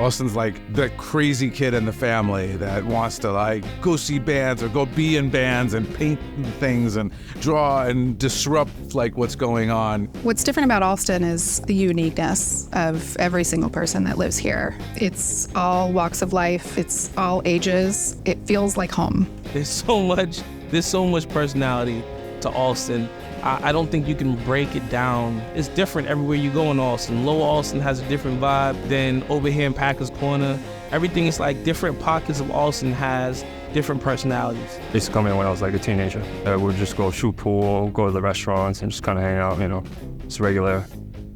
Allston's like the crazy kid in the family that wants to like go see bands or go be in bands and paint things and draw and disrupt like what's going on. What's different about Allston is the uniqueness of every single person that lives here. It's all walks of life. It's all ages. It feels like home. There's so much personality to Allston. I don't think you can break it down. It's different everywhere you go in Allston. Lower Allston has a different vibe than over here in Packers Corner. Everything is like different pockets of Allston has different personalities. I used to come in when I was like a teenager. We'd just go shoot pool, go to the restaurants, and just kind of hang out, Just regular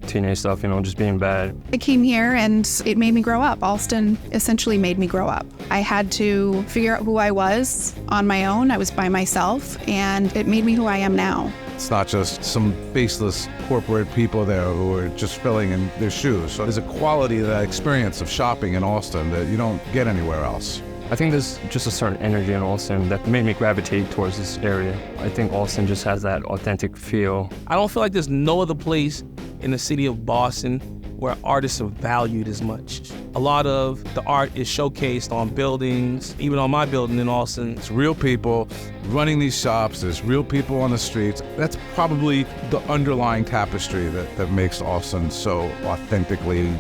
teenage stuff, just being bad. I came here and it made me grow up. Allston essentially made me grow up. I had to figure out who I was on my own. I was by myself, and it made me who I am now. It's not just some faceless corporate people there who are just filling in their shoes. So there's a quality of that experience of shopping in Allston that you don't get anywhere else. I think there's just a certain energy in Allston that made me gravitate towards this area. I think Allston just has that authentic feel. I don't feel like there's no other place in the city of Boston where artists are valued as much. A lot of the art is showcased on buildings, even on my building in Allston. It's real people running these shops, there's real people on the streets. That's probably the underlying tapestry that makes Allston so authentically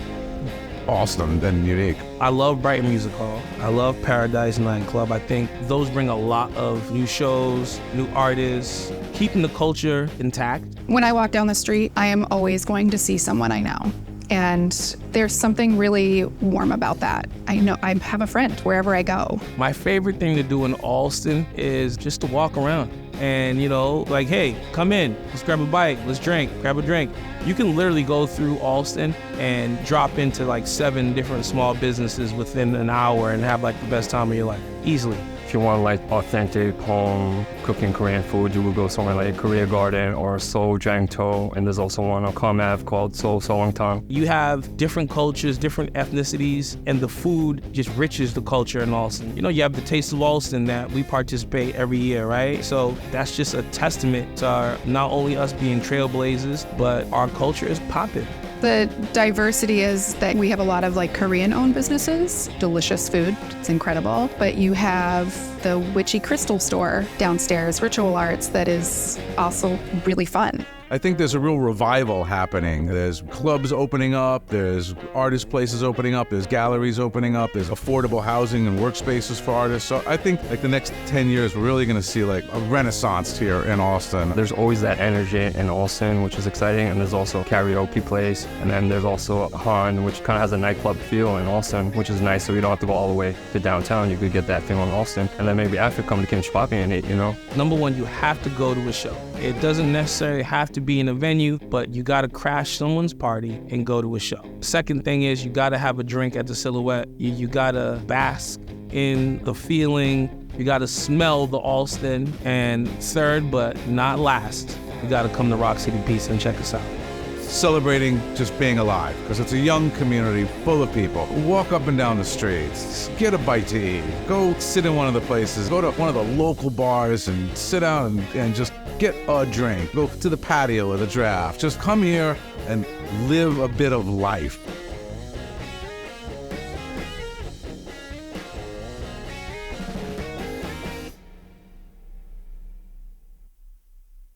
Allston and unique. I love Brighton Music Hall. I love Paradise Nightclub. I think those bring a lot of new shows, new artists, keeping the culture intact. When I walk down the street, I am always going to see someone I know. And there's something really warm about that. I know I have a friend wherever I go. My favorite thing to do in Allston is just to walk around and, like, hey, come in, let's grab a bite, let's grab a drink. You can literally go through Allston and drop into like 7 different small businesses within an hour and have like the best time of your life, easily. If you want like authentic home cooking Korean food, you would go somewhere like Korea Garden or Seoul Jangto, and there's also one on Calm Ave called Seoul Solongtang. You have different cultures, different ethnicities, and the food just riches the culture in Allston. You have the Taste of Allston that we participate every year, right? So that's just a testament to not only us being trailblazers, but our culture is popping. The diversity is that we have a lot of like Korean-owned businesses, delicious food, it's incredible. But you have the Witchy Crystal store downstairs, Ritual Arts, that is also really fun. I think there's a real revival happening. There's clubs opening up, there's artist places opening up, there's galleries opening up, there's affordable housing and workspaces for artists. So I think like the next 10 years, we're really gonna see like a renaissance here in Allston. There's always that energy in Allston, which is exciting, and there's also a karaoke place, and then there's also Han, which kind of has a nightclub feel in Allston, which is nice, so you don't have to go all the way to downtown. You could get that feel in Allston, and then maybe after come to Kim's Poppy and eat, Number one, you have to go to a show. It doesn't necessarily have to be in a venue, but you gotta crash someone's party and go to a show. Second thing is you gotta have a drink at the Silhouette. You gotta bask in the feeling. You gotta smell the Allston. And third, but not last, you gotta come to Rock City Pizza and check us out. Celebrating just being alive, because it's a young community full of people. Walk up and down the streets, get a bite to eat, go sit in one of the places, go to one of the local bars and sit down and just get a drink, go to the patio or the draft. Just come here and live a bit of life.